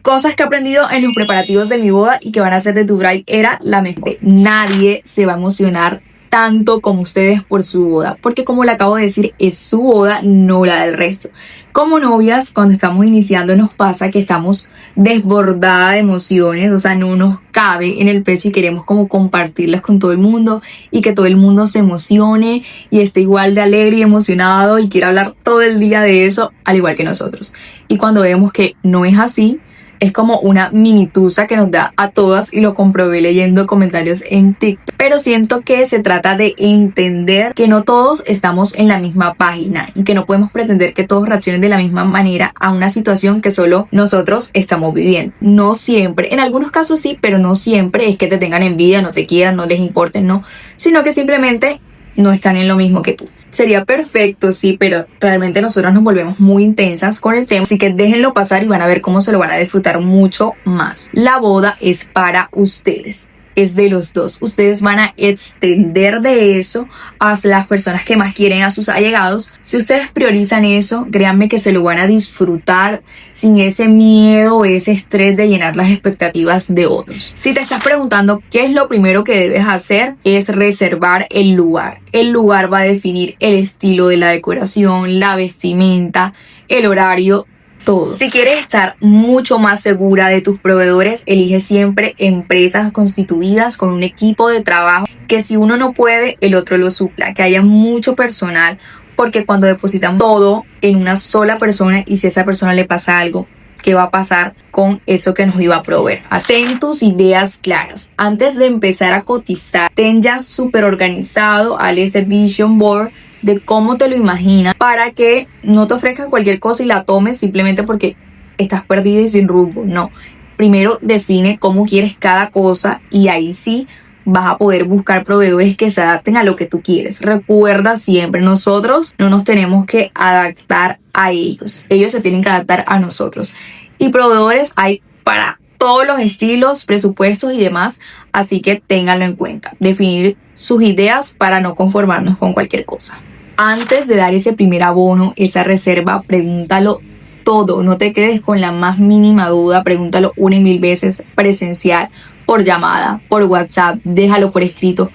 Cosas que he aprendido en los preparativos de mi boda y que van a ser de tu bride era la mente. Nadie se va a emocionar tanto como ustedes por su boda, porque como le acabo de decir, es su boda, no la del resto. Como novias, cuando estamos iniciando nos pasa que estamos desbordadas de emociones, o sea, no nos cabe en el pecho y queremos como compartirlas con todo el mundo y que todo el mundo se emocione y esté igual de alegre y emocionado y quiera hablar todo el día de eso, al igual que nosotros. Y cuando vemos que no es así, es como una mini tusa que nos da a todas y lo comprobé leyendo comentarios en TikTok. Pero siento que se trata de entender que no todos estamos en la misma página y que no podemos pretender que todos reaccionen de la misma manera a una situación que solo nosotros estamos viviendo. No siempre, en algunos casos sí, pero no siempre es que te tengan envidia, no te quieran, no les importe, no, sino que simplemente no están en lo mismo que tú. Sería perfecto, sí, pero realmente nosotros nos volvemos muy intensas con el tema, así que déjenlo pasar y van a ver cómo se lo van a disfrutar mucho más. La boda es para ustedes. Es de los dos. Ustedes van a extender de eso a las personas que más quieren, a sus allegados. Si ustedes priorizan eso, créanme que se lo van a disfrutar sin ese miedo o ese estrés de llenar las expectativas de otros. Si te estás preguntando qué es lo primero que debes hacer, es reservar el lugar. El lugar va a definir el estilo de la decoración, la vestimenta, el horario, todo. Si quieres estar mucho más segura de tus proveedores, elige siempre empresas constituidas con un equipo de trabajo que si uno no puede, el otro lo supla, que haya mucho personal, porque cuando depositamos todo en una sola persona y si a esa persona le pasa algo, ¿qué va a pasar con eso que nos iba a proveer? Ten tus ideas claras. Antes de empezar a cotizar, ten ya súper organizado al ese vision board de cómo te lo imaginas para que no te ofrezcan cualquier cosa y la tomes simplemente porque estás perdida y sin rumbo. No, primero define cómo quieres cada cosa y ahí sí vas a poder buscar proveedores que se adapten a lo que tú quieres. Recuerda siempre, nosotros no nos tenemos que adaptar a ellos. Ellos se tienen que adaptar a nosotros. Y proveedores hay para todos los estilos, presupuestos y demás, así que ténganlo en cuenta. Definir sus ideas para no conformarnos con cualquier cosa. Antes de dar ese primer abono, esa reserva, pregúntalo todo. No te quedes con la más mínima duda. Pregúntalo 1 y 1000 veces presencial, por llamada, por WhatsApp. Déjalo por escrito.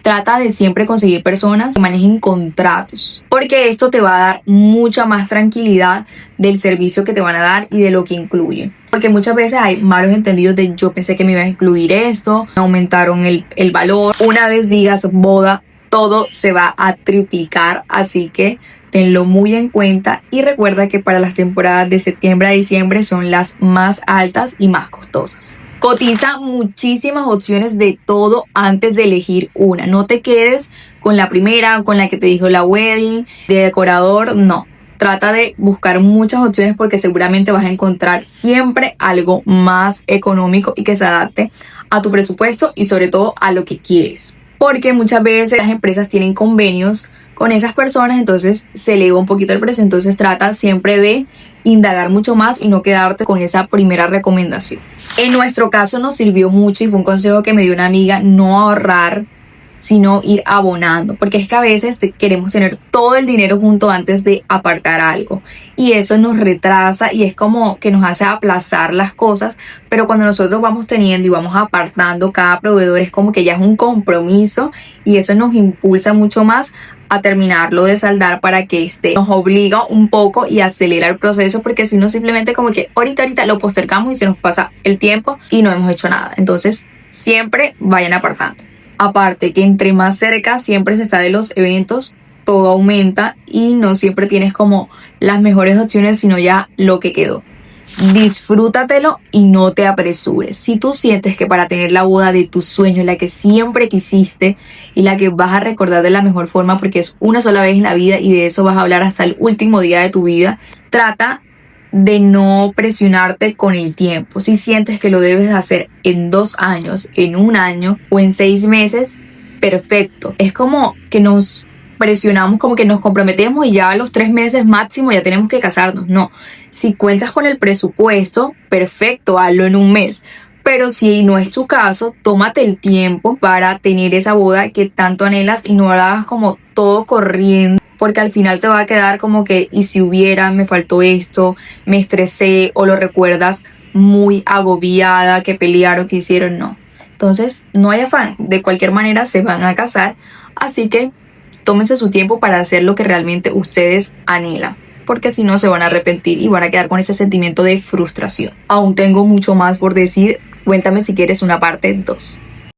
Trata de siempre conseguir personas que manejen contratos, porque esto te va a dar mucha más tranquilidad del servicio que te van a dar y de lo que incluye. Porque muchas veces hay malos entendidos de yo pensé que me iba a incluir esto, aumentaron el valor. Una vez digas boda, todo se va a triplicar, así que tenlo muy en cuenta y recuerda que para las temporadas de septiembre a diciembre son las más altas y más costosas. Cotiza muchísimas opciones de todo antes de elegir una. No te quedes con la primera, con la que te dijo la wedding, de decorador, no. Trata de buscar muchas opciones porque seguramente vas a encontrar siempre algo más económico y que se adapte a tu presupuesto y sobre todo a lo que quieres. Porque muchas veces las empresas tienen convenios con esas personas, entonces se eleva un poquito el precio. Entonces trata siempre de indagar mucho más y no quedarte con esa primera recomendación. En nuestro caso nos sirvió mucho y fue un consejo que me dio una amiga: no ahorrar, sino ir abonando, porque es que a veces queremos tener todo el dinero junto antes de apartar algo y eso nos retrasa y es como que nos hace aplazar las cosas, pero cuando nosotros vamos teniendo y vamos apartando cada proveedor es como que ya es un compromiso y eso nos impulsa mucho más a terminarlo de saldar para que nos obliga un poco y acelera el proceso, porque si no simplemente como que ahorita lo postergamos y se nos pasa el tiempo y no hemos hecho nada. Entonces siempre vayan apartando. Aparte que entre más cerca siempre se está de los eventos, todo aumenta y no siempre tienes como las mejores opciones, sino ya lo que quedó. Disfrútatelo y no te apresures. Si tú sientes que para tener la boda de tus sueños, la que siempre quisiste y la que vas a recordar de la mejor forma, porque es una sola vez en la vida y de eso vas a hablar hasta el último día de tu vida, trata de no presionarte con el tiempo. Si sientes que lo debes hacer en 2 años, en 1 año o en 6 meses, perfecto. Es como que nos presionamos, como que nos comprometemos y ya a los 3 meses máximo ya tenemos que casarnos. No, si cuentas con el presupuesto, perfecto, hazlo en 1 mes. Pero si no es tu caso, tómate el tiempo para tener esa boda que tanto anhelas y no la hagas como todo corriendo, porque al final te va a quedar como que, y si hubiera, me faltó esto, me estresé, o lo recuerdas muy agobiada, que pelearon, que hicieron, no. Entonces, no hay afán, de cualquier manera se van a casar, así que tómense su tiempo para hacer lo que realmente ustedes anhelan, porque si no se van a arrepentir y van a quedar con ese sentimiento de frustración. Aún tengo mucho más por decir, cuéntame si quieres una parte 2.